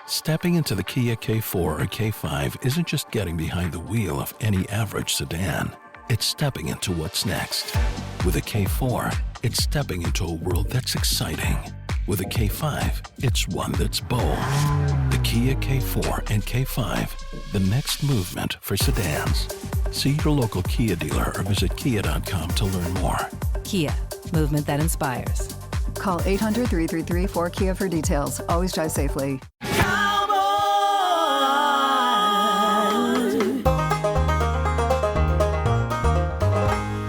Stepping into the Kia K4 or K5 isn't just getting behind the wheel of any average sedan. It's stepping into what's next. With a K4, it's stepping into a world that's exciting. With a K5, it's one that's bold. The Kia K4 and K5, the next movement for sedans. See your local Kia dealer or visit kia.com to learn more. Kia, movement that inspires. Call 800-333-4KIA for details. Always drive safely.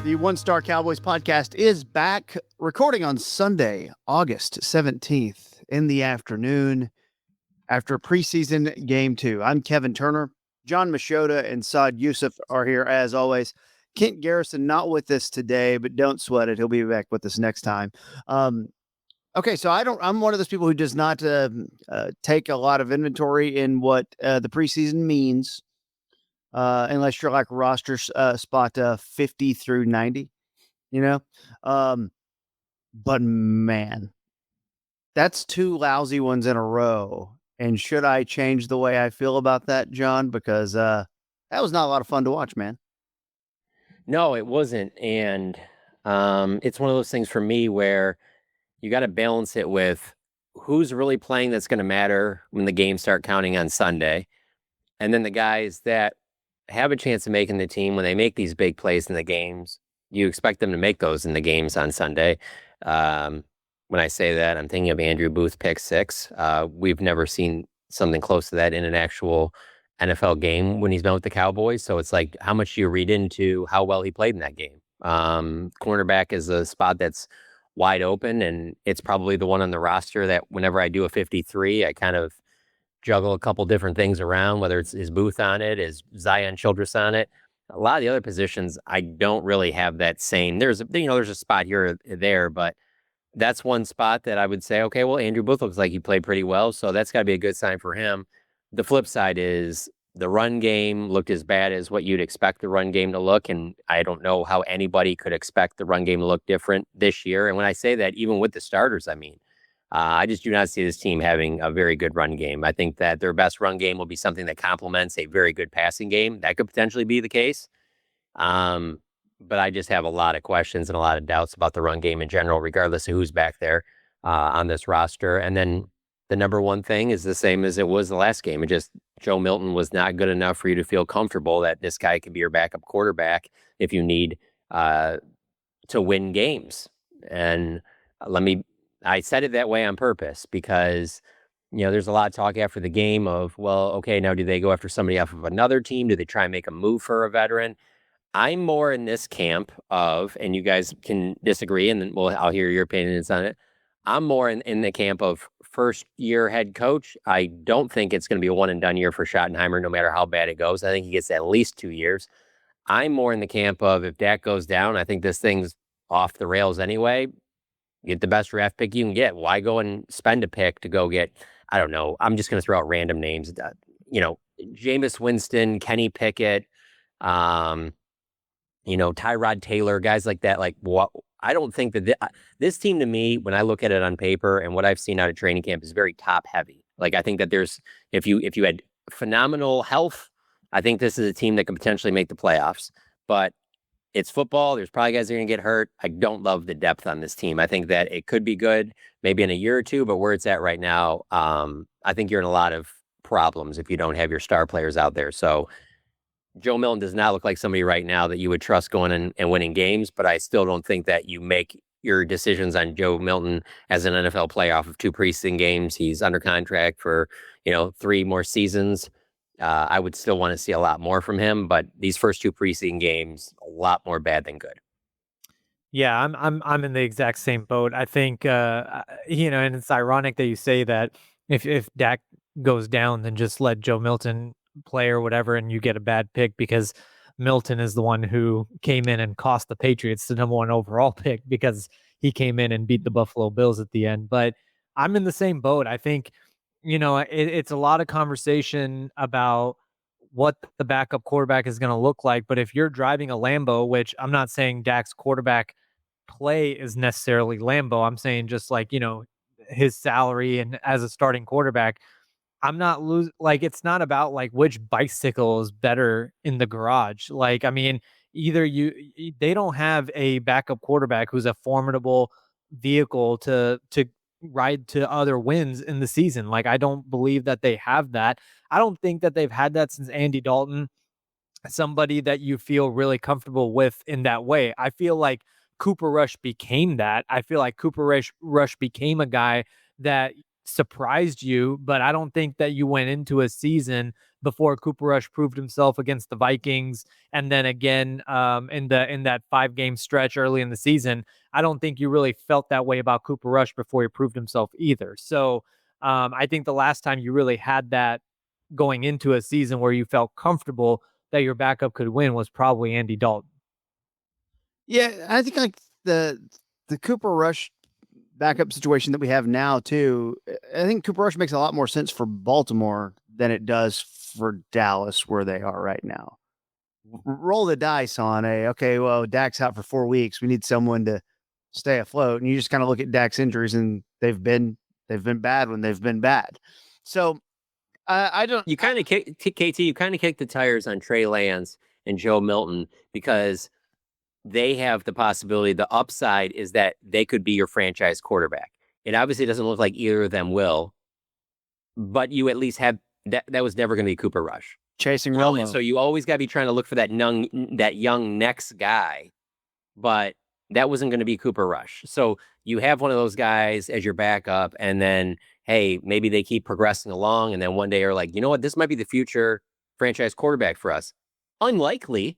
The One Star Cowboys podcast is back, recording on Sunday, August 17th in the afternoon after preseason game 2. I'm Kevin Turner. John Machota and Saad Youssef are here as always. Kent Garrison not with us today, but don't sweat it. He'll be back with us next time. Okay, so I'm one of those people who does not take a lot of inventory in what the preseason means. Unless you're like roster spot 50 through 90, you know? But man, that's 2 lousy ones in a row. And should I change the way I feel about that, John? Because that was not a lot of fun to watch, man. No, it wasn't. And it's one of those things for me where you got to balance it with who's really playing that's going to matter when the games start counting on Sunday. And then the guys that have a chance of making the team when they make these big plays in the games, you expect them to make those in the games on Sunday. When I say that, I'm thinking of Andrew Booth pick 6. We've never seen something close to that in an actual NFL game when he's been with the Cowboys. So it's like, how much do you read into how well he played in that game? Cornerback is a spot that's wide open, and it's probably the one on the roster that whenever I do a 53, I kind of juggle a couple different things around, whether it's is Booth on it, is Zion Childress on it. A lot of the other positions, I don't really have that same. There's a spot here or there, but that's one spot that I would say, okay, well, Andrew Booth looks like he played pretty well, so that's got to be a good sign for him. The flip side is the run game looked as bad as what you'd expect the run game to look, and I don't know how anybody could expect the run game to look different this year. And when I say that, even with the starters, I mean, I just do not see this team having a very good run game. I think that their best run game will be something that complements a very good passing game. That could potentially be the case. But I just have a lot of questions and a lot of doubts about the run game in general, regardless of who's back there on this roster. And then the number one thing is the same as it was the last game. It just, Joe Milton was not good enough for you to feel comfortable that this guy could be your backup quarterback if you need to win games. And I said it that way on purpose because, there's a lot of talk after the game of, well, okay, now do they go after somebody off of another team? Do they try and make a move for a veteran? I'm more in this camp of, and you guys can disagree, and then I'll hear your opinions on it. I'm more in the camp of first-year head coach. I don't think it's going to be a one-and-done year for Schottenheimer, no matter how bad it goes. I think he gets at least 2 years. I'm more in the camp of, if Dak goes down, I think this thing's off the rails anyway. Get the best draft pick you can get. Why go and spend a pick to go get, I don't know, I'm just going to throw out random names. Jameis Winston, Kenny Pickett, Tyrod Taylor, guys like that. Like, what? I don't think that this team, to me, when I look at it on paper and what I've seen out of training camp, is very top heavy. Like, I think that if you had phenomenal health, I think this is a team that could potentially make the playoffs. But it's football. There's probably guys that are going to get hurt. I don't love the depth on this team. I think that it could be good maybe in a year or two, but where it's at right now, I think you're in a lot of problems if you don't have your star players out there. So Joe Milton does not look like somebody right now that you would trust going and winning games, but I still don't think that you make your decisions on Joe Milton as an NFL player off of 2 preseason games. He's under contract for, 3 more seasons. I would still want to see a lot more from him, but these first 2 preseason games, a lot more bad than good. Yeah, I'm in the exact same boat. I think and it's ironic that you say that if Dak goes down, then just let Joe Milton play or whatever, and you get a bad pick, because Milton is the one who came in and cost the Patriots the number 1 overall pick because he came in and beat the Buffalo Bills at the end. But I'm in the same boat. I think it's a lot of conversation about what the backup quarterback is going to look like. But if you're driving a Lambo, which I'm not saying Dak's quarterback play is necessarily Lambo, I'm saying just like, his salary and as a starting quarterback, I'm not losing. Like, it's not about like which bicycle is better in the garage. Like, I mean, either they don't have a backup quarterback who's a formidable vehicle to ride to other wins in the season. Like, I don't believe that they have that. I don't think that they've had that since Andy Dalton, somebody that you feel really comfortable with in that way. I feel like Cooper Rush became that. I feel like Rush became a guy that surprised you, but I don't think that you went into a season before Cooper Rush proved himself against the Vikings and then again in that 5-game stretch early in the season. I don't think you really felt that way about Cooper Rush before he proved himself either. So I think the last time you really had that going into a season where you felt comfortable that your backup could win was probably Andy Dalton. Yeah, I think like the Cooper Rush backup situation that we have now too. I think Cooper Rush makes a lot more sense for Baltimore than it does for Dallas, where they are right now. Roll the dice on okay, well, Dak's out for 4 weeks. We need someone to stay afloat, and you just kind of look at Dak's injuries, and they've been bad when they've been bad. So I don't. You kind of KT. You kind of kick the tires on Trey Lance and Joe Milton because they have the possibility. The upside is that they could be your franchise quarterback. It obviously doesn't look like either of them will, but you at least have that. That was never going to be Cooper Rush Chasing Romo. So you always got to be trying to look for that young next guy, but that wasn't going to be Cooper Rush. So you have one of those guys as your backup, and then hey, maybe they keep progressing along, and then one day you're like, you know what, this might be the future franchise quarterback for us. Unlikely,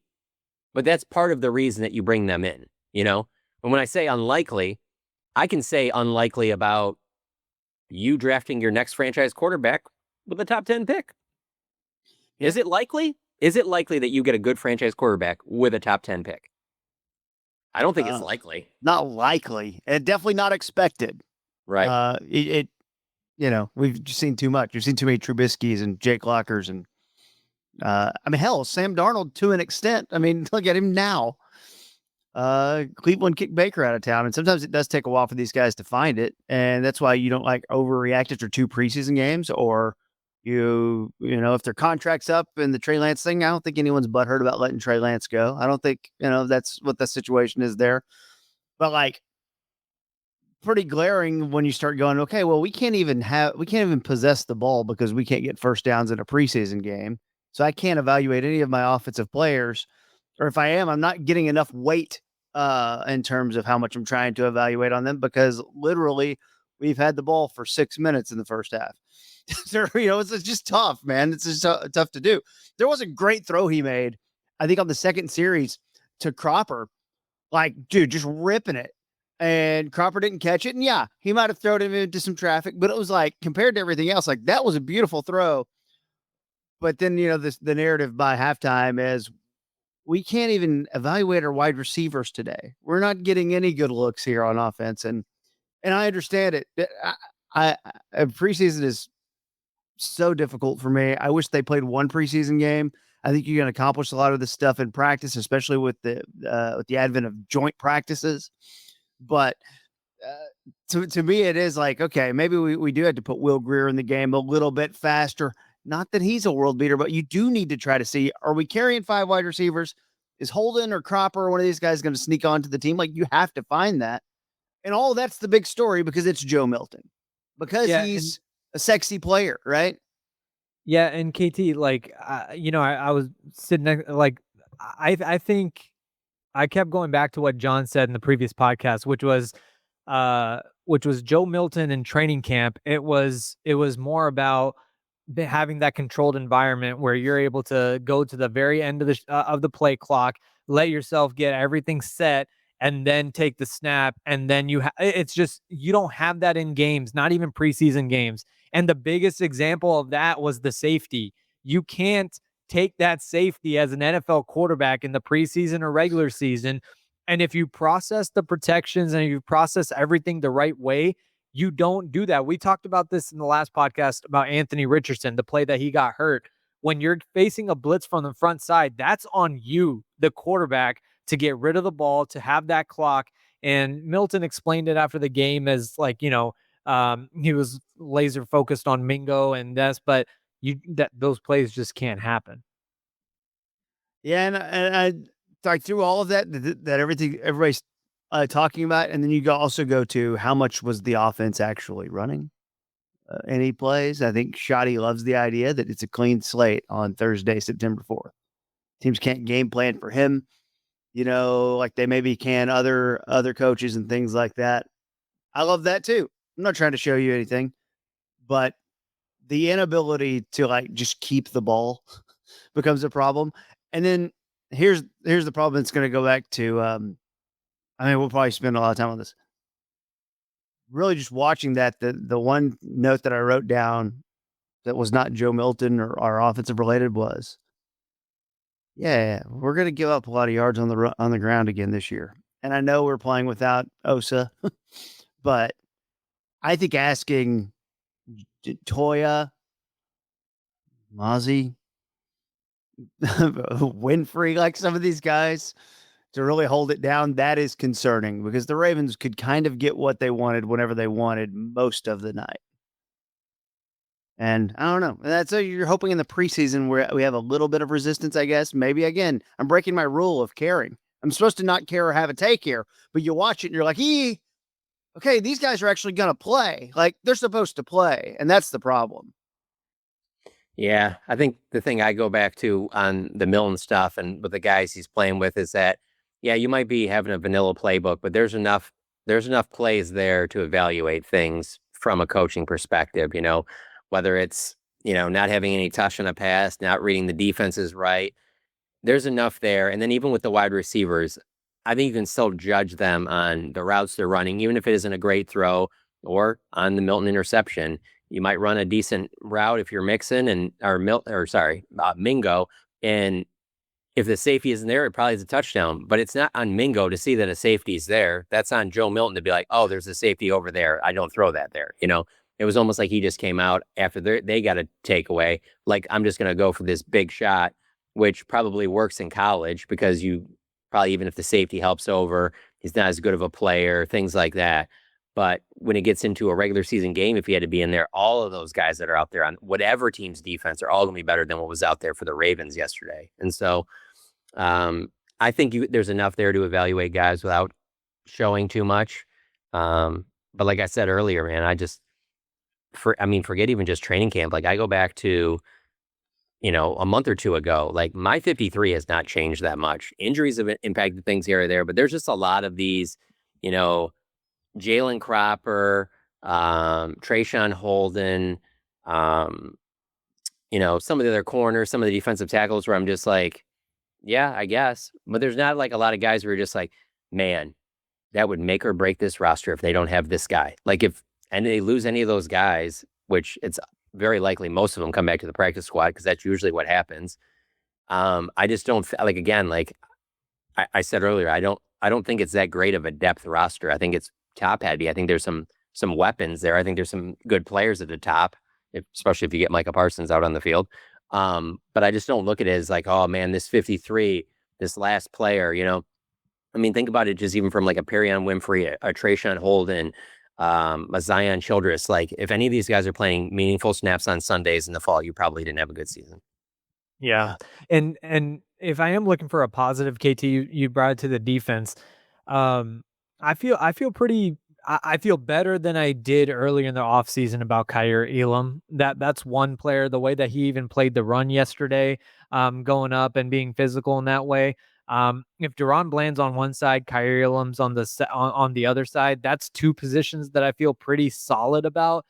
but that's part of the reason that you bring them in, you know? And when I say unlikely, I can say unlikely about you drafting your next franchise quarterback with a top 10 pick. Yeah. Is it likely? Is it likely that you get a good franchise quarterback with a top 10 pick? I don't think it's likely. Not likely, and definitely not expected. Right. We've just seen too much. We've seen too many Trubisky's and Jake Lockers, and I mean, hell, Sam Darnold to an extent. I mean, look at him now. Cleveland kicked Baker out of town, and sometimes it does take a while for these guys to find it, and that's why you don't like overreact after 2 preseason games, or if their contract's up and the Trey Lance thing. I don't think anyone's butthurt about letting Trey Lance go. I don't think that's what the situation is there, but like, pretty glaring when you start going, okay, well, we can't even possess the ball because we can't get first downs in a preseason game. So I can't evaluate any of my offensive players, or if I am, I'm not getting enough weight in terms of how much I'm trying to evaluate on them, because literally we've had the ball for 6 minutes in the first half. So, it's just tough, man. It's just tough to do. There was a great throw he made, I think, on the second series to Cropper. Like, dude, just ripping it. And Cropper didn't catch it. And yeah, he might have thrown him into some traffic, but it was like, compared to everything else, like, that was a beautiful throw. But then, the narrative by halftime is we can't even evaluate our wide receivers today. We're not getting any good looks here on offense. And I understand it. Preseason is so difficult for me. I wish they played one preseason game. I think you can accomplish a lot of this stuff in practice, especially with the advent of joint practices. But to me, it is like, okay, maybe we do have to put Will Grier in the game a little bit faster. Not that he's a world beater, but you do need to try to see, are we carrying 5 wide receivers? Is Holden or Cropper or one of these guys going to sneak onto the team? Like, you have to find that. And all that's the big story, because it's Joe Milton. Because he's a sexy player, right? Yeah, and KT, like, I was sitting next, like, I think I kept going back to what John said in the previous podcast, which was Joe Milton in training camp. It was more about having that controlled environment where you're able to go to the very end of the play clock, let yourself get everything set, and then take the snap. And then it's just, you don't have that in games, not even preseason games. And the biggest example of that was the safety. You can't take that safety as an NFL quarterback in the preseason or regular season. And if you process the protections and you process everything the right way, you don't do that. We talked about this in the last podcast about Anthony Richardson, the play that he got hurt. When you're facing a blitz from the front side, that's on you, the quarterback, to get rid of the ball, to have that clock. And Milton explained it after the game as like, He was laser focused on Mingo and but those plays just can't happen. Yeah, and I like through all of that, that everything everybody's talking about, and then you also go to how much was the offense actually running? Any plays? I think Shoddy loves the idea that it's a clean slate on Thursday, September 4th. Teams can't game plan for him, like they maybe can other coaches and things like that. I love that too. I'm not trying to show you anything, but the inability to like just keep the ball becomes a problem. And then here's the problem. It's going to go back to. I mean, we'll probably spend a lot of time on this. Really, just watching that. The one note that I wrote down that was not Joe Milton or our offensive related was, yeah, we're going to give up a lot of yards on the ground again this year. And I know we're playing without Osa, but I think asking Toya, Mozzie, Winfrey, like some of these guys to really hold it down, that is concerning because the Ravens could kind of get what they wanted whenever they wanted most of the night. And I don't know. That's you're hoping in the preseason where we have a little bit of resistance, I guess. Maybe again, I'm breaking my rule of caring. I'm supposed to not care or have a take here, but you watch it and you're like, okay, these guys are actually going to play. Like they're supposed to play. And that's the problem. Yeah, I think the thing I go back to on the Milton stuff and with the guys he's playing with is that, yeah, you might be having a vanilla playbook, but there's enough plays there to evaluate things from a coaching perspective, whether it's, not having any touch on a pass, not reading the defenses right. There's enough there. And then even with the wide receivers, I think you can still judge them on the routes they're running, even if it isn't a great throw or on the Milton interception. You might run a decent route if you're Mixon Mingo. And if the safety isn't there, it probably is a touchdown. But it's not on Mingo to see that a safety is there. That's on Joe Milton to be like, oh, there's a safety over there. I don't throw that there. It was almost like he just came out after they got a takeaway. Like, I'm just going to go for this big shot, which probably works in college because you probably, even if the safety helps over, he's not as good of a player, things like that. But when it gets into a regular season game, if he had to be in there, all of those guys that are out there on whatever team's defense are all going to be better than what was out there for the Ravens yesterday. And so I think there's enough there to evaluate guys without showing too much. But like I said earlier, man, forget even just training camp. Like I go back to, a month or two ago, like my 53 has not changed that much. Injuries have impacted things here or there, but there's just a lot of these, Jalen Cropper, Trayshawn Holden, some of the other corners, some of the defensive tackles where I'm just like, yeah, I guess. But there's not like a lot of guys who are just like, man, that would make or break this roster if they don't have this guy. Like and they lose any of those guys, which it's very likely most of them come back to the practice squad because that's usually what happens. I just don't like, again, like I said earlier, I don't think it's that great of a depth roster. I think it's top heavy. I think there's some weapons there. I think there's some good players at the top, especially if you get Micah Parsons out on the field. But I just don't look at it as like, oh man, this 53, this last player, think about it just even from like a Perion Winfrey, a Trayshawn Holden, a Zion Childress. Like if any of these guys are playing meaningful snaps on Sundays in the fall, you probably didn't have a good season. Yeah. And if I am looking for a positive, KT, you brought it to the defense. I feel pretty. I feel better than I did earlier in the offseason about Kaiir Elam. That's one player. The way that he even played the run yesterday, going up and being physical in that way. If Deron Bland's on one side, Kaiir Elam's on the other side. That's two positions that I feel pretty solid about.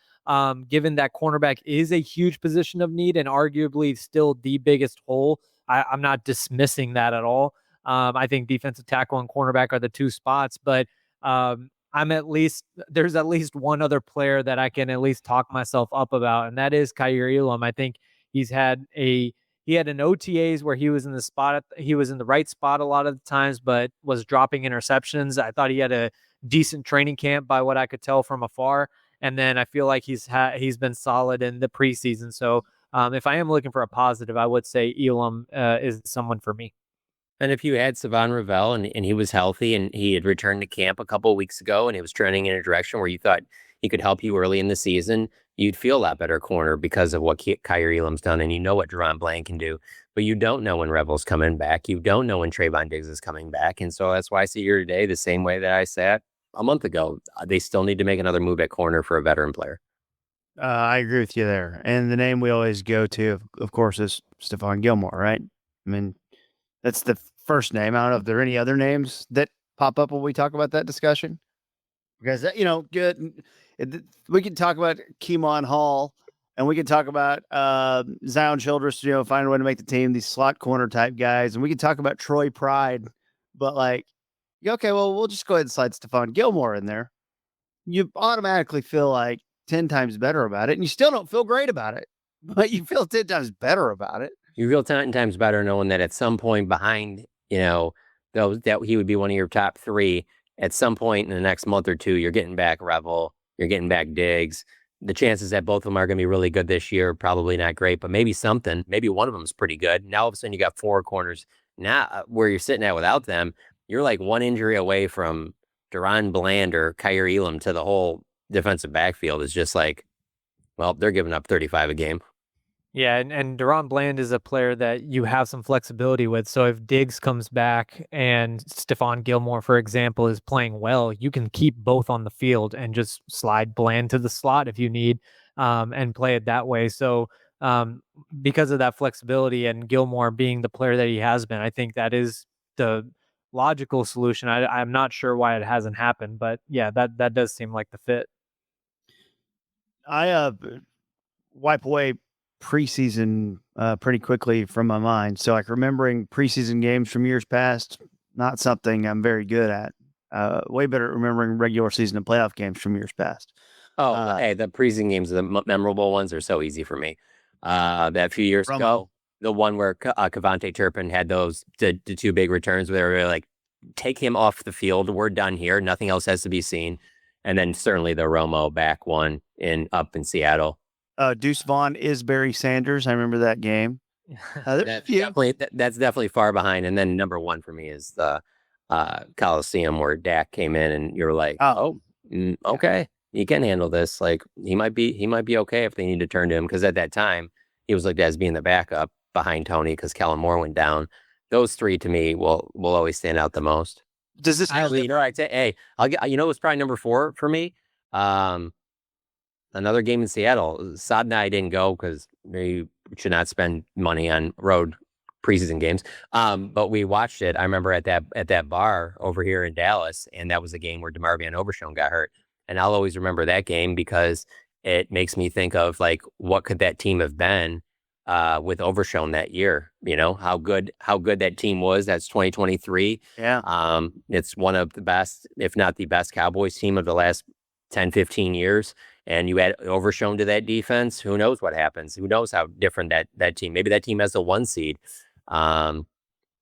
Given that cornerback is a huge position of need and arguably still the biggest hole, I'm not dismissing that at all. I think defensive tackle and cornerback are the two spots, but there's at least one other player that I can at least talk myself up about, and that is Kaiir Elam. I think he had an OTAs where he was in the right spot a lot of the times, but was dropping interceptions. I thought he had a decent training camp by what I could tell from afar. And then I feel like he's been solid in the preseason. So if I am looking for a positive, I would say Elam is someone for me. And if you had Savon Ravel and he was healthy and he had returned to camp a couple of weeks ago and it was trending in a direction where you thought he could help you early in the season, you'd feel a lot better corner because of what Kyrie Elam's done, and you know what Deron Bland can do. But you don't know when Rebel's coming back. You don't know when Trayvon Diggs is coming back. And so that's why I sit here today the same way that I sat a month ago. They still need to make another move at corner for a veteran player. I agree with you there. And the name we always go to, of course, is Stephon Gilmore, right? I mean, that's the first name. I don't know if there are any other names that pop up when we talk about that discussion. Because, good. We can talk about Keemon Hall, and we can talk about Zion Childress, finding a way to make the team, these slot corner type guys. And we can talk about Troy Pride. But, okay, well, we'll just go ahead and slide Stephon Gilmore in there. You automatically feel like 10 times better about it, and you still don't feel great about it, but you feel 10 times better about it. You feel 10 times better knowing that at some point behind, that he would be one of your top 3. At some point in the next month or 2, you're getting back Revel, you're getting back Diggs. The chances that both of them are going to be really good this year, probably not great, but maybe something. Maybe one of them is pretty good. Now all of a sudden you got 4 corners. Now where you're sitting at without them, you're like one injury away from Deron Bland or Kyrie Elam to the whole defensive backfield is just like, well, they're giving up 35 a game. Yeah, and Deron Bland is a player that you have some flexibility with. So if Diggs comes back and Stephon Gilmore, for example, is playing well, you can keep both on the field and just slide Bland to the slot if you need, and play it that way. So because of that flexibility and Gilmore being the player that he has been, I think that is the logical solution. I'm not sure why it hasn't happened, but yeah, that does seem like the fit. I wipe away preseason pretty quickly from my mind. So remembering preseason games from years past, not something I'm very good at. Way better at remembering regular season and playoff games from years past. Hey, the preseason games, the memorable ones are so easy for me. That few years ago, the one where Kevontae Turpin had the 2 big returns where they were like, take him off the field. We're done here. Nothing else has to be seen. And then certainly the Romo back one up in Seattle. Deuce Vaughn is Barry Sanders. I remember that game. That's definitely far behind. And then number 1 for me is the Coliseum where Dak came in and you're like, okay, he can handle this. Like he might be okay if they need to turn to him. Because at that time he was looked at as being the backup behind Tony because Kellen Moore went down. Those 3 to me will always stand out the most. Does this I'd say, hey, I'll get, it was probably number 4 for me. Another game in Seattle. Saad and I didn't go because we should not spend money on road preseason games. But we watched it. I remember at that bar over here in Dallas, and that was a game where DeMar Van Overshown got hurt. And I'll always remember that game because it makes me think of like what could that team have been with Overshown that year. How good that team was. That's 2023. Yeah. It's one of the best, if not the best, Cowboys team of the last 10, 15 years. And you add Overshown to that defense, who knows what happens? Who knows how different that team? Maybe that team has the 1 seed, and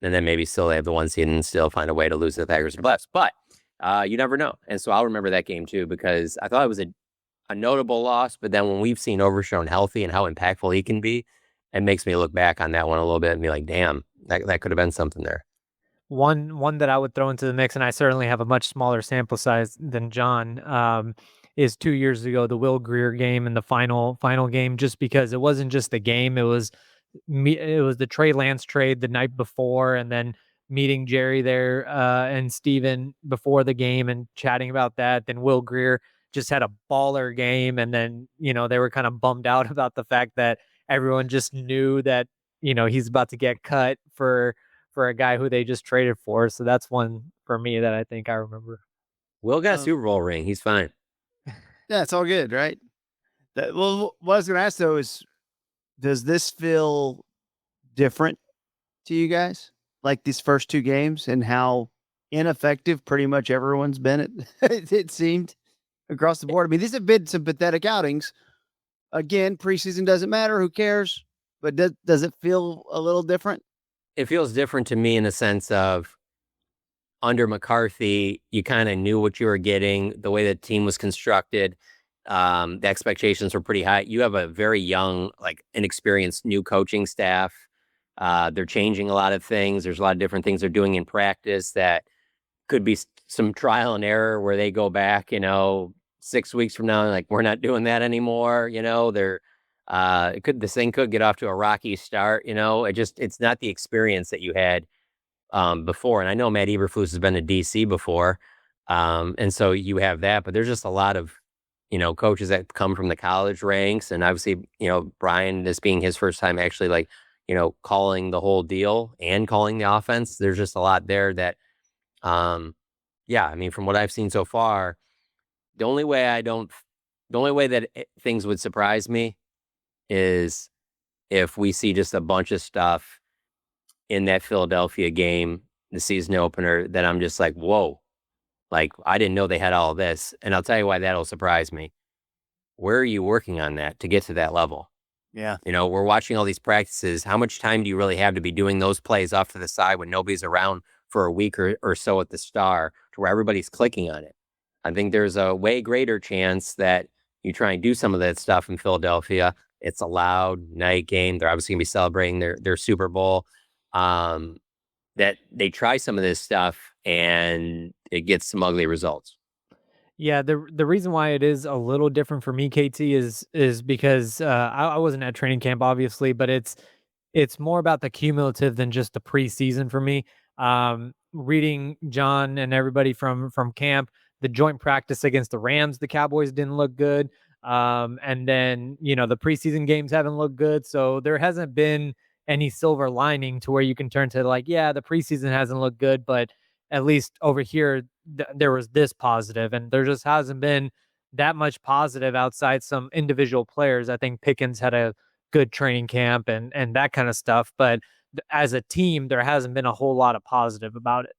then maybe still they have the 1 seed and still find a way to lose to the Packers and Bucks. But you never know. And so I'll remember that game too because I thought it was a notable loss. But then when we've seen Overshown healthy and how impactful he can be, it makes me look back on that one a little bit and be like, damn, that could have been something there. One that I would throw into the mix, and I certainly have a much smaller sample size than John, is 2 years ago, the Will Grier game and the final game, just because it wasn't just the game. It was the Trey Lance trade the night before, and then meeting Jerry there and Steven before the game and chatting about that. Then Will Grier just had a baller game, and then, they were kind of bummed out about the fact that everyone just knew that, he's about to get cut for a guy who they just traded for. So that's one for me that I think I remember. Will got a Super Bowl ring. He's fine. Yeah, it's all good, right? What I was going to ask though is, does this feel different to you guys? Like these first 2 games and how ineffective pretty much everyone's been it seemed across the board. I mean, these have been some pathetic outings. Again, preseason doesn't matter. Who cares? But does it feel a little different? It feels different to me in the sense of under McCarthy, you kind of knew what you were getting, the way the team was constructed. The expectations were pretty high. You have a very young, inexperienced new coaching staff. They're changing a lot of things. There's a lot of different things they're doing in practice that could be some trial and error where they go back, 6 weeks from now, like, we're not doing that anymore. This thing could get off to a rocky start. It's not the experience that you had before. And I know Matt Eberflus has been to DC before. And so you have that, but there's just a lot of, coaches that come from the college ranks. And obviously, Brian, this being his first time actually like, calling the whole deal and calling the offense. There's just a lot there that, from what I've seen so far, the only way that things would surprise me is if we see just a bunch of stuff in that Philadelphia game, the season opener, that I'm just like, whoa, like, I didn't know they had all of this. And I'll tell you why that'll surprise me. Where are you working on that to get to that level? Yeah. We're watching all these practices. How much time do you really have to be doing those plays off to the side when nobody's around for a week or so at the Star to where everybody's clicking on it? I think there's a way greater chance that you try and do some of that stuff in Philadelphia. It's a loud night game. They're obviously going to be celebrating their Super Bowl. That they try some of this stuff and it gets some ugly results. Yeah, the reason why it is a little different for me, KT, is because I wasn't at training camp, obviously, but it's more about the cumulative than just the preseason for me. Reading John and everybody from camp, the joint practice against the Rams, the Cowboys didn't look good. And then, the preseason games haven't looked good. So there hasn't been any silver lining to where you can turn to like, yeah, the preseason hasn't looked good, but at least over here, there was this positive, and there just hasn't been that much positive outside some individual players. I think Pickens had a good training camp and that kind of stuff. But as a team, there hasn't been a whole lot of positive about it.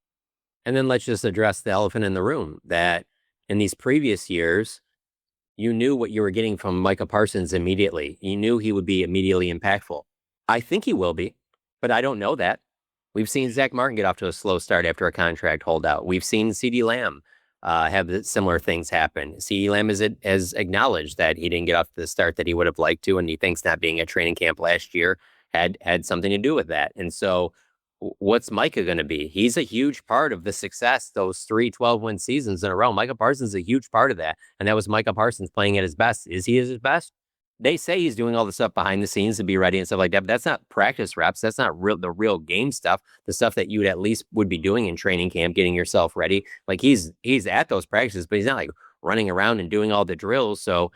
And then let's just address the elephant in the room that in these previous years, you knew what you were getting from Micah Parsons immediately. You knew he would be immediately impactful. I think he will be, but I don't know that. We've seen Zach Martin get off to a slow start after a contract holdout. We've seen CeeDee Lamb have similar things happen. CeeDee Lamb has acknowledged that he didn't get off to the start that he would have liked to, and he thinks not being at training camp last year had something to do with that. And so what's Micah going to be? He's a huge part of the success, those 3 12-win seasons in a row. Micah Parsons is a huge part of that, and that was Micah Parsons playing at his best. Is he at his best? They say he's doing all the stuff behind the scenes to be ready and stuff like that, but that's not practice reps. That's not the real game stuff, the stuff that you would be doing in training camp, getting yourself ready. Like he's at those practices, but he's not like running around and doing all the drills. So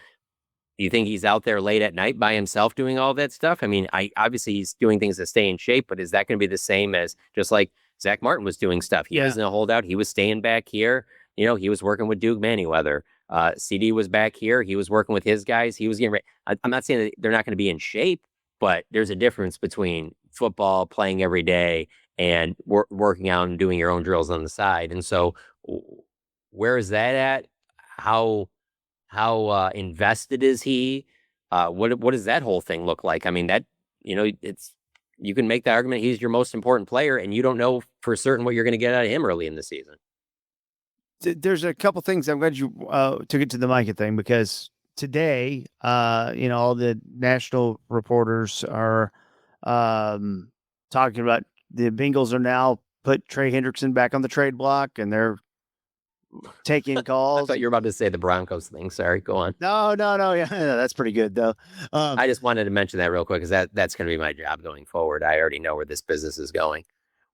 you think he's out there late at night by himself doing all that stuff? I mean, obviously he's doing things to stay in shape, but is that going to be the same as just like Zach Martin was doing stuff? He wasn't a holdout. He was staying back here. He was working with Duke Manyweather. CD was back here. He was working with his guys. He was getting ready. I'm not saying that they're not going to be in shape, but there's a difference between football, playing every day, and working out and doing your own drills on the side. And so where is that at? How invested is he? What does that whole thing look like? I mean, that, you can make the argument he's your most important player, and you don't know for certain what you're going to get out of him early in the season. There's a couple things. I'm glad you took it to the Micah thing, because today, all the national reporters are talking about the Bengals are now put Trey Hendrickson back on the trade block, and they're taking calls. I thought you were about to say the Broncos thing. Sorry, go on. No. Yeah, that's pretty good though. I just wanted to mention that real quick because that's going to be my job going forward. I already know where this business is going.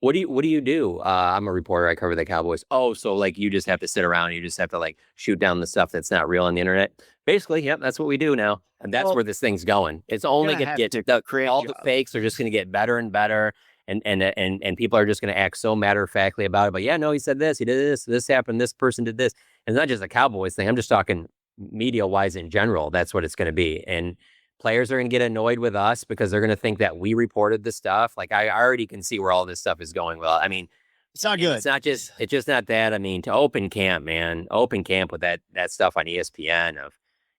What do you do? I'm a reporter. I cover the Cowboys. Oh, so like you just have to sit around. You just have to like shoot down the stuff that's not real on the internet. Basically, yep, that's what we do now, and that's where this thing's going. It's only going to get all the fakes are just going to get better and better, and people are just going to act so matter of factly about it. But yeah, no, he said this, he did this happened, this person did this, and it's not just a Cowboys thing. I'm just talking media wise in general. That's what it's going to be, and players are going to get annoyed with us because they're going to think that we reported the stuff. Like I already can see where all this stuff is going. Well, I mean, it's not good. It's just not that. I mean, to open camp with that stuff on ESPN of,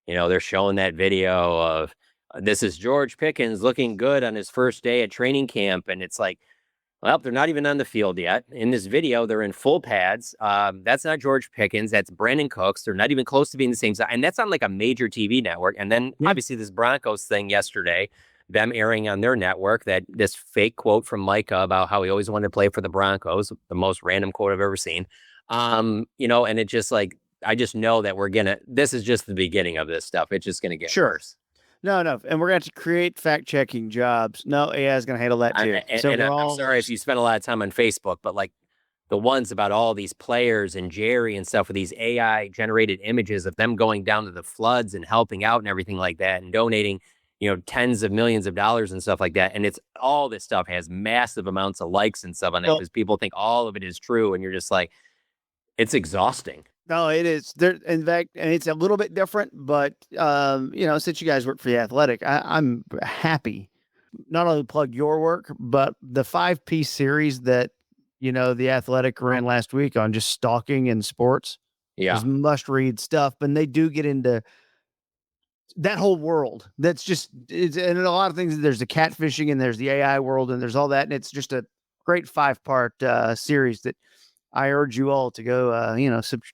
they're showing that video of this is George Pickens looking good on his first day at training camp. And it's like, well, they're not even on the field yet. In this video, they're in full pads. That's not George Pickens. That's Brandon Cooks. They're not even close to being the same size. And that's on like a major TV network. And then obviously this Broncos thing yesterday, them airing on their network that this fake quote from Micah about how he always wanted to play for the Broncos, the most random quote I've ever seen. And it just like I just know that this is just the beginning of this stuff. It's just gonna get worse. No, and we're going to create fact-checking jobs. No, AI is going to handle that too. I'm sorry if you spend a lot of time on Facebook, but like the ones about all these players and Jerry and stuff with these AI generated images of them going down to the floods and helping out and everything like that and donating, tens of millions of dollars and stuff like that. And it's all this stuff has massive amounts of likes and stuff on it because people think all of it is true. And you're just like, it's exhausting. No, it is. There, in fact, and it's a little bit different, but since you guys work for The Athletic, I'm happy not only to plug your work, but the 5-piece series that The Athletic ran last week on just stalking in sports. Yeah, is must-read stuff, but they do get into that whole world. That's just and a lot of things. There's the catfishing, and there's the AI world, and there's all that, and it's just a great 5-part series that I urge you all to go,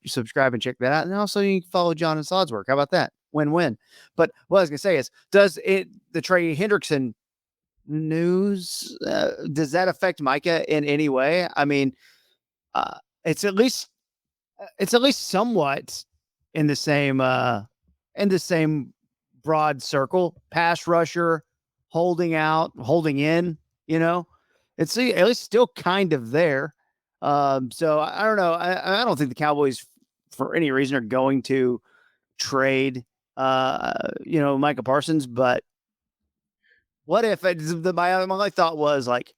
subscribe and check that out. And also you can follow John and Saad's work. How about that? Win-win. But what I was going to say is, the Trey Hendrickson news, does that affect Micah in any way? I mean, it's at least somewhat in the same broad circle, pass rusher, holding out, holding in, it's at least still kind of there. So I don't know. I don't think the Cowboys, for any reason, are going to trade, Micah Parsons. But what if my only thought was like,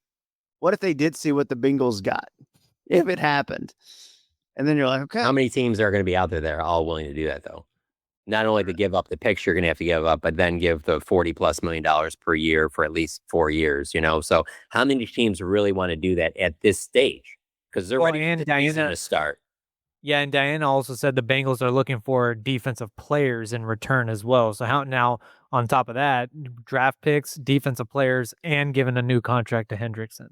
what if they did see what the Bengals got, if it happened, and then you're like, okay, how many teams are going to be out there that are all willing to do that though? Not only to give up the picks you're going to have to give up, but then give the $40+ million per year for at least 4 years. So how many teams really want to do that at this stage? Because they're ready for the season to start. Yeah, and Diana also said the Bengals are looking for defensive players in return as well. So how now on top of that, draft picks, defensive players, and giving a new contract to Hendrickson.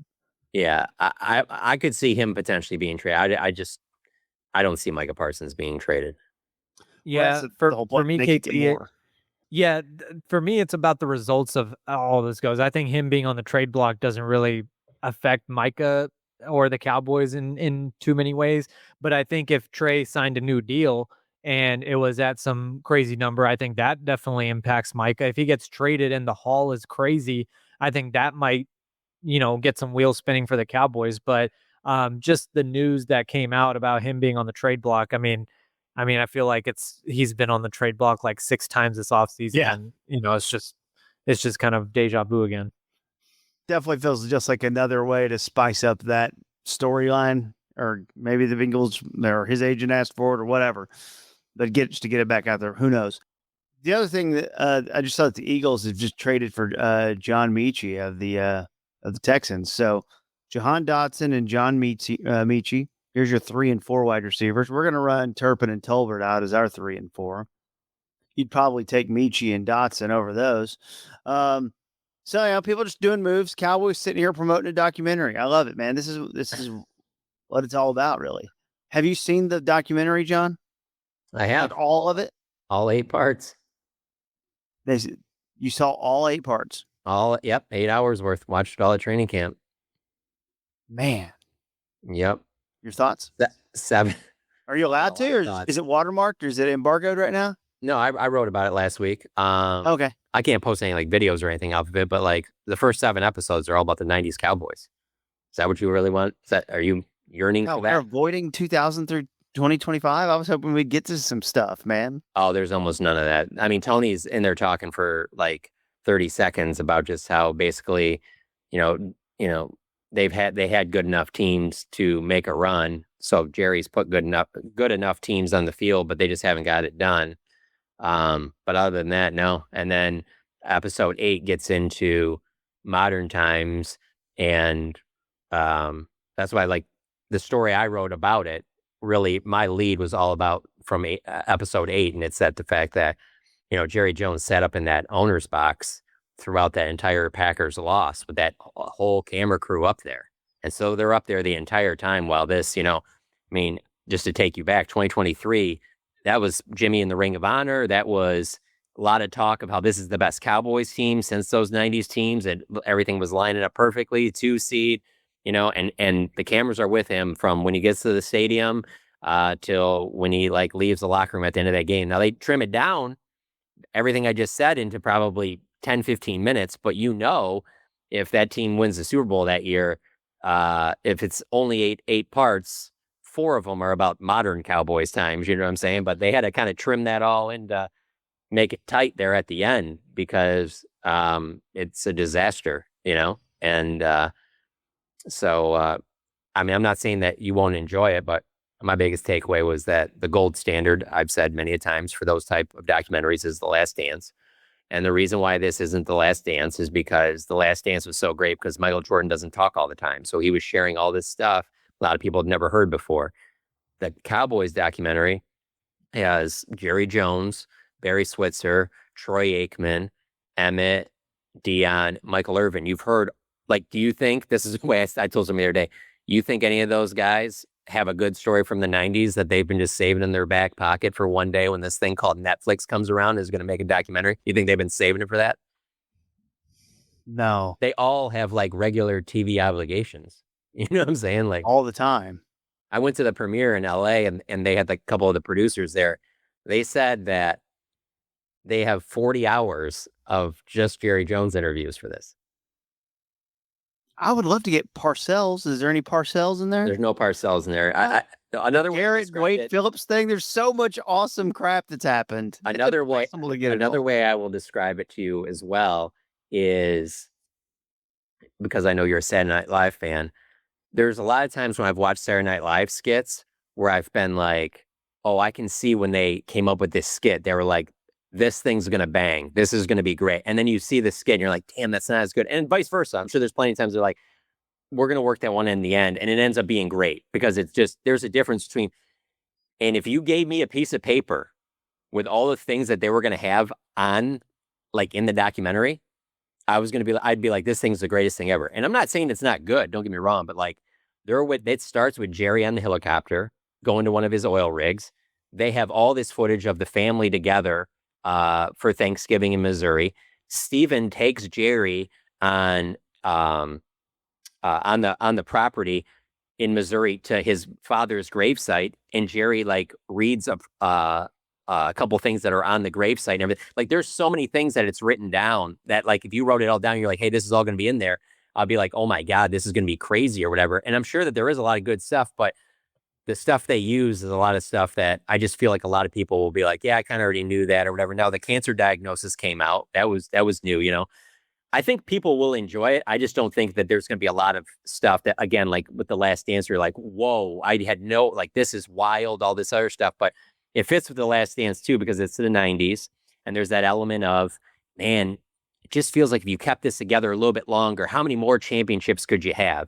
Yeah, I could see him potentially being traded. I don't see Micah Parsons being traded. Yeah, well, for me, KT, for me, it's about the results of all this goes. I think him being on the trade block doesn't really affect Micah or the Cowboys in too many ways. But I think if Trey signed a new deal and it was at some crazy number, I think that definitely impacts Micah. If he gets traded and the haul is crazy, I think that might, get some wheels spinning for the Cowboys. But just the news that came out about him being on the trade block, I mean, I feel like he's been on the trade block like 6 times this offseason. Yeah. And, it's just kind of deja vu again. Definitely feels just like another way to spice up that storyline, or maybe the Bengals or his agent asked for it or whatever, but just to get it back out there. Who knows? The other thing that I just saw that the Eagles have just traded for John Mechie of the Texans. So Jahan Dotson and John Mechie. Here's your 3 and 4 wide receivers. We're going to run Turpin and Tolbert out as our 3 and 4. You'd probably take Mechie and Dotson over those. So people just doing moves. Cowboys sitting here promoting a documentary. I love it, man. This is what it's all about, really. Have you seen the documentary, John? I have. Like all of it? All 8 parts. You saw all 8 parts? Yep, 8 hours worth. Watched it all at training camp. Man. Yep. Your thoughts? 7. Are you allowed to, or is it watermarked, or is it embargoed right now? No, I wrote about it last week. Okay. I can't post any like videos or anything off of it, but like the first 7 episodes are all about the 90s Cowboys. Is that what you really want? Are you yearning for that? We're avoiding 2000 through 2025. I was hoping we'd get to some stuff, man. Oh, there's almost none of that. I mean, Tony's in there talking for like 30 seconds about just how basically, they had good enough teams to make a run. So Jerry's put good enough teams on the field, but they just haven't got it done. But other than that, no. And then episode 8 gets into modern times, and that's why like the story I wrote about it, really my lead was all about from episode 8, and it's that the fact that Jerry Jones sat up in that owner's box throughout that entire Packers loss with that whole camera crew up there, and so they're up there the entire time while this, just to take you back, 2023. That was Jimmy in the Ring of Honor. That was a lot of talk of how this is the best Cowboys team since those 90s teams, and everything was lining up perfectly, 2 seed, and the cameras are with him from when he gets to the stadium, till when he like leaves the locker room at the end of that game. Now they trim it down, everything I just said, into probably 10, 15 minutes. But if that team wins the Super Bowl that year, if it's only eight parts, 4 of them are about modern Cowboys times. You know what I'm saying? But they had to kind of trim that all and make it tight there at the end because it's a disaster, And so, I mean, I'm not saying that you won't enjoy it, but my biggest takeaway was that the gold standard, I've said many a times, for those type of documentaries is The Last Dance. And the reason why this isn't The Last Dance is because The Last Dance was so great because Michael Jordan doesn't talk all the time. So he was sharing all this stuff a lot of people had never heard before. The Cowboys documentary has Jerry Jones, Barry Switzer, Troy Aikman, Emmett, Dion, Michael Irvin. You've heard, do you think, this is the way I told somebody the other day, you think any of those guys have a good story from the 90s that they've been just saving in their back pocket for one day when this thing called Netflix comes around is going to make a documentary? You think they've been saving it for that? No. They all have regular TV obligations. You know what I'm saying? All the time. I went to the premiere in LA and they had a couple of the producers there. They said that they have 40 hours of just Jerry Jones interviews for this. I would love to get Parcells. Is there any Parcells in there? There's no Parcells in there. Another Garrett Wade Phillips thing. There's so much awesome crap that's happened. Another way I will describe it to you as well is, because I know you're a Saturday Night Live fan, there's a lot of times when I've watched Saturday Night Live skits where I've been like, oh, I can see when they came up with this skit, they were like, this thing's going to bang. This is going to be great. And then you see the skit and you're like, damn, that's not as good. And vice versa. I'm sure there's plenty of times they're like, we're going to work that one in the end. And it ends up being great because it's just, there's a difference between, and if you gave me a piece of paper with all the things that they were going to have on, in the documentary, I'd be like, this thing's the greatest thing ever. And I'm not saying it's not good. Don't get me wrong. But it starts with Jerry on the helicopter going to one of his oil rigs. They have all this footage of the family together for Thanksgiving in Missouri. Steven takes Jerry on the property in Missouri to his father's gravesite, and Jerry reads a couple things that are on the gravesite and everything. There's so many things that it's written down that if you wrote it all down, you're like, hey, this is all going to be in there. I'll be like, oh my God, this is going to be crazy or whatever. And I'm sure that there is a lot of good stuff, but the stuff they use is a lot of stuff that I just feel like a lot of people will be like, yeah, I kind of already knew that or whatever. Now the cancer diagnosis came out. That was new, I think people will enjoy it. I just don't think that there's going to be a lot of stuff that, again, with The Last Dance, you're like, whoa, I had no, this is wild, all this other stuff. But it fits with The Last Dance too, because it's the 90s. And there's that element of, man, it just feels like if you kept this together a little bit longer, how many more championships could you have,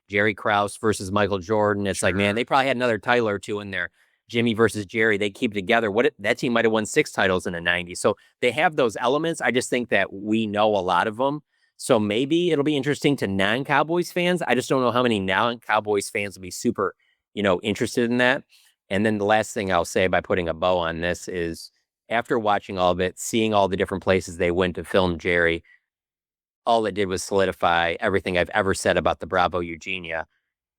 Jerry Krause versus Michael Jordan. It's man, they probably had another title or two in there. Jimmy versus Jerry, they keep it together. That team might have won 6 titles in the 90s. So they have those elements. I just think that we know a lot of them. So maybe it'll be interesting to non-Cowboys fans. I just don't know how many non-Cowboys fans will be super, interested in that. And then the last thing I'll say by putting a bow on this is, after watching all of it, seeing all the different places they went to film Jerry, all it did was solidify everything I've ever said about the Bravo Eugenia.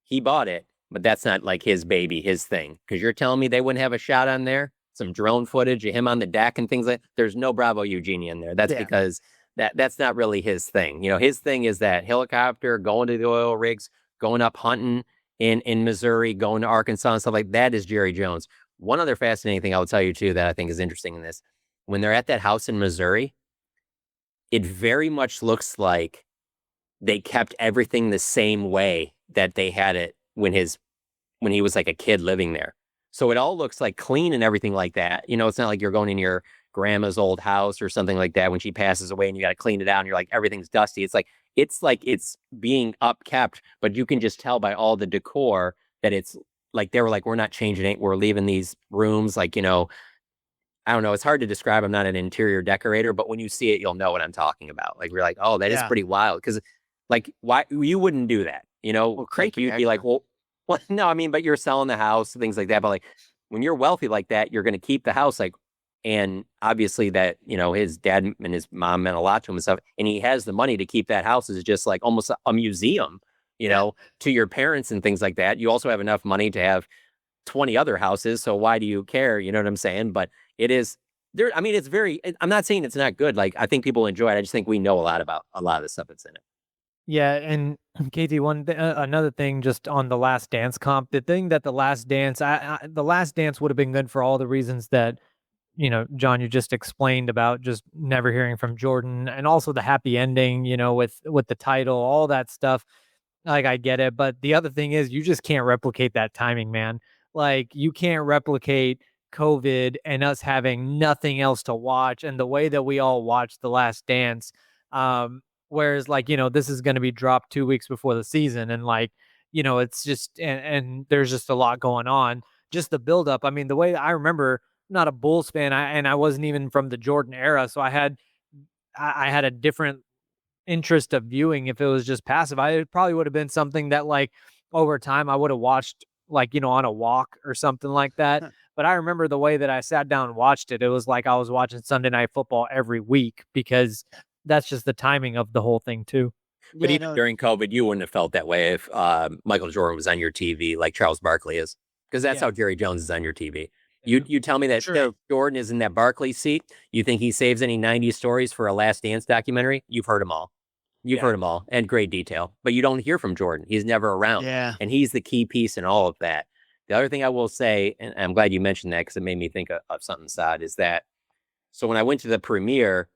He bought it, but that's not his baby, his thing. Because you're telling me they wouldn't have a shot on there? Some drone footage of him on the deck and things like that? There's no Bravo Eugenia in there. That's because that's not really his thing. His thing is that helicopter, going to the oil rigs, going up hunting in Missouri, going to Arkansas and stuff like that is Jerry Jones. One other fascinating thing I'll tell you too that I think is interesting in this, when they're at that house in Missouri, it very much looks like they kept everything the same way that they had it when he was a kid living there. So it all looks clean and everything like that. It's not like you're going in your grandma's old house or something like that when she passes away and you got to clean it out and you're like, everything's dusty. It's being upkept, but you can just tell by all the decor that it's they were we're not changing it. We're leaving these rooms I don't know. It's hard to describe. I'm not an interior decorator, but when you see it, you'll know what I'm talking about. We're like, oh, that is pretty wild. Because why you wouldn't do that? Well, You'd be like, well, no, I mean, but you're selling the house, things like that. But when you're wealthy like that, you're going to keep the house. And obviously that, his dad and his mom meant a lot to him and stuff. And he has the money to keep that house as just almost a museum, to your parents and things like that. You also have enough money to have 20 other houses, so why do you care? You know what I'm saying? But it is there. I mean, it's very. I'm not saying it's not good. Like, I think people enjoy it. I just think we know a lot about a lot of the stuff that's in it. Yeah, and KT, another thing, just on the Last Dance comp, the thing that the Last Dance, the Last Dance would have been good for all the reasons that John, you just explained about just never hearing from Jordan, and also the happy ending, with the title, all that stuff. Like, I get it, but the other thing is you just can't replicate that timing, man. Like, you can't replicate COVID and us having nothing else to watch, and the way that we all watched The Last Dance. Whereas, like, this is going to be dropped 2 weeks before the season, and like, it's just and there's just a lot going on. Just the buildup. I mean, the way I remember, I'm not a Bulls fan, and I wasn't even from the Jordan era, so I had a different interest of viewing. If it was just passive, it probably would have been something that, like, over time I would have watched, like, on a walk or something like that. But I remember the way that I sat down and watched it, it was like I was watching Sunday Night Football every week, because that's just the timing of the whole thing too. But even during COVID, you wouldn't have felt that way if Michael Jordan was on your TV like Charles Barkley is, because that's how Jerry Jones is on your TV. You tell me that Jordan is in that Barkley seat. You think he saves any 90s stories for a Last Dance documentary? You've heard them all. You've heard them all in great detail, but you don't hear from Jordan. He's never around. Yeah. And he's the key piece in all of that. The other thing I will say, and I'm glad you mentioned that because it made me think of something, Saad, is that, so when I went to the premiere,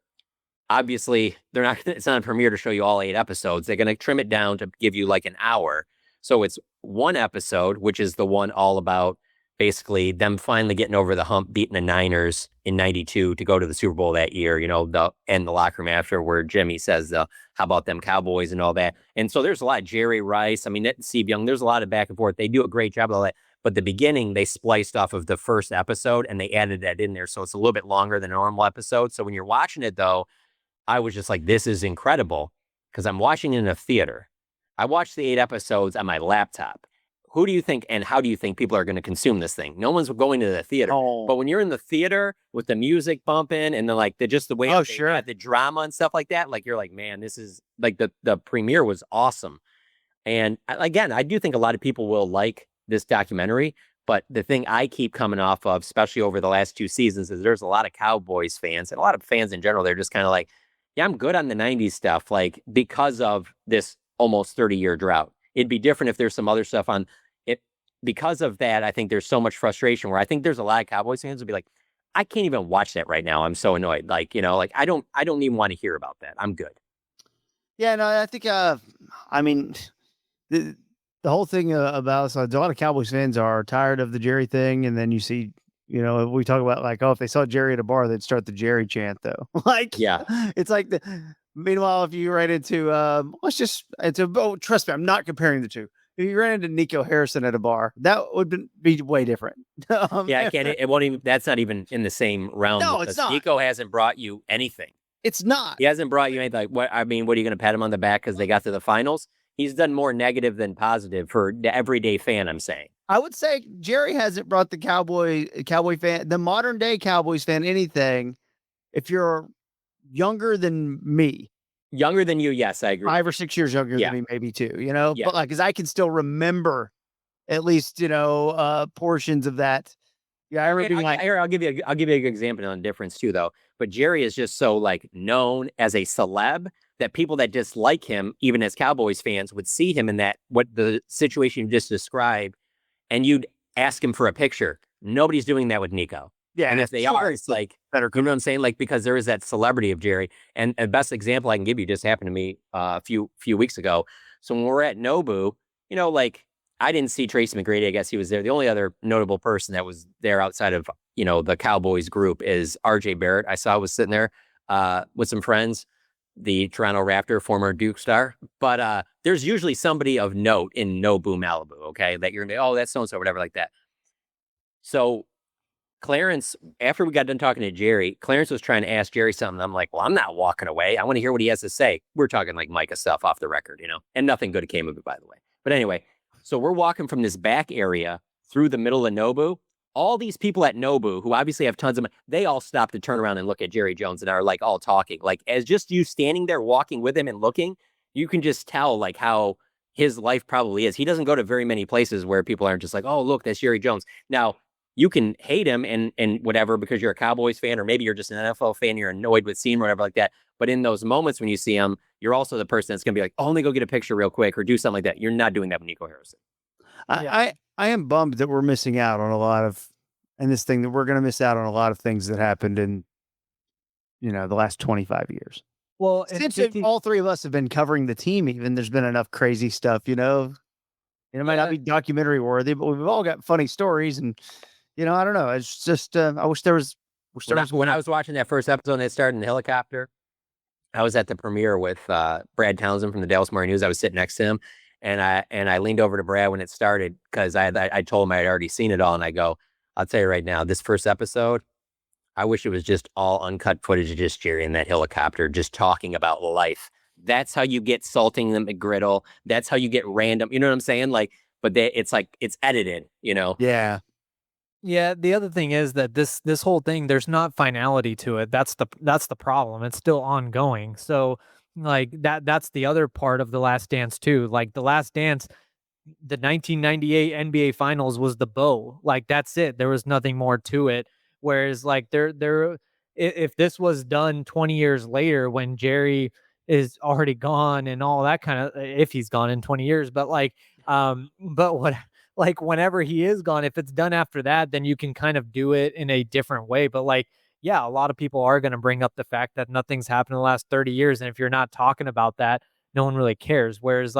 obviously it's not a premiere to show you all 8 episodes. They're going to trim it down to give you like an hour. So it's one episode, which is the one all about basically them finally getting over the hump, beating the Niners in 92 to go to the Super Bowl that year, and the locker room after, where Jimmy says, how about them Cowboys and all that. And so there's a lot of Jerry Rice. I mean, Steve Young, there's a lot of back and forth. They do a great job of all that. But the beginning, they spliced off of the first episode and they added that in there. So it's a little bit longer than a normal episode. So when you're watching it, though, I was just like, this is incredible, because I'm watching it in a theater. I watched the 8 episodes on my laptop. Who do you think and how do you think people are going to consume this thing? No one's going to the theater. But when you're in the theater with the music bumping and the way they had the drama and stuff like that, like, you're like, man, this is like the premiere was awesome. And again, I do think a lot of people will like this documentary. But the thing I keep coming off of, especially over the last 2 seasons, is there's a lot of Cowboys fans and a lot of fans in general. They're just kind of like, yeah, I'm good on the 90s stuff, like, because of this almost 30-year drought. It'd be different if there's some other stuff on it. Because of that, I think there's so much frustration where I think there's a lot of Cowboys fans would be like, I can't even watch that right now. I'm so annoyed. Like, like I don't even want to hear about that. I'm good. Yeah, no, I think, I mean, the whole thing about a lot of Cowboys fans are tired of the Jerry thing. And then you see, we talk about like, oh, if they saw Jerry at a bar, they'd start the Jerry chant though. Like, yeah, it's like meanwhile, if you ran into, trust me, I'm not comparing the two. If you ran into Nico Harrison at a bar, that would be way different. Yeah, I can't. It won't even. That's not even in the same realm. No, it's not. Nico hasn't brought you anything. It's not. He hasn't brought you anything. Like, what? I mean, what are you going to pat him on the back because they got to the finals? He's done more negative than positive for the everyday fan. I'm saying. I would say Jerry hasn't brought the Cowboy fan, the modern day Cowboys fan, anything. If you're younger than me. Younger than you, yes, I agree. 5 or 6 years younger than me, maybe too, but like, cause I can still remember at least, portions of that. Yeah. I remember being like, I'll give you a good example on the difference too, though. But Jerry is just so like known as a celeb that people that dislike him, even as Cowboys fans, would see him in that, what the situation you just described, and you'd ask him for a picture. Nobody's doing that with Nico. Yeah. And if they are, it's like, better. You know what I'm saying? Like, because there is that celebrity of Jerry. And the best example I can give you just happened to me a few weeks ago. So when we're at Nobu, like, I didn't see Tracy McGrady. I guess he was there. The only other notable person that was there outside of, the Cowboys group is RJ Barrett. I saw was sitting there with some friends, the Toronto Raptor, former Duke star. But there's usually somebody of note in Nobu, Malibu, okay? That you're going to be, oh, that's so-and-so, whatever like that. So Clarence, after we got done talking to Jerry, Clarence was trying to ask Jerry something. I'm like, well, I'm not walking away. I want to hear what he has to say. We're talking like Micah stuff off the record, and nothing good came of it, by the way. But anyway, so we're walking from this back area through the middle of Nobu. All these people at Nobu, who obviously have tons of money, they all stop to turn around and look at Jerry Jones and are like all talking. Like, as just you standing there walking with him and looking, you can just tell like how his life probably is. He doesn't go to very many places where people aren't just like, oh, look, that's Jerry Jones. Now, you can hate him and whatever because you're a Cowboys fan, or maybe you're just an NFL fan, you're annoyed with seeing him or whatever like that. But in those moments when you see him, you're also the person that's going to be like, oh, only go get a picture real quick or do something like that. You're not doing that with Nico Harrison. I am bummed that we're missing out on a lot of, and this thing that we're going to miss out on a lot of things that happened in, the last 25 years. Well, Since all three of us have been covering the team, even there's been enough crazy stuff, it might not be documentary worthy, but we've all got funny stories, and I don't know. It's just I wish there was. When I was watching that first episode and it started in the helicopter, I was at the premiere with Brad Townsend from the Dallas Morning News. I was sitting next to him, and I leaned over to Brad when it started because I told him I had already seen it all, and I go, I'll tell you right now, this first episode, I wish it was just all uncut footage of just Jerry in that helicopter, just talking about life. That's how you get Salting the McGriddle. That's how you get random. You know what I'm saying? But it's edited. Yeah. Yeah, the other thing is that this whole thing, there's not finality to it. That's the problem. It's still ongoing. So that's the other part of The Last Dance too. Like The Last Dance, the 1998 NBA Finals was the bow. That's it. There was nothing more to it. Whereas if this was done 20 years later when Jerry is already gone and all that kind of, if he's gone in 20 years, but whenever he is gone, if it's done after that, then you can kind of do it in a different way. But yeah, a lot of people are going to bring up the fact that nothing's happened in the last 30 years. And if you're not talking about that, no one really cares. Whereas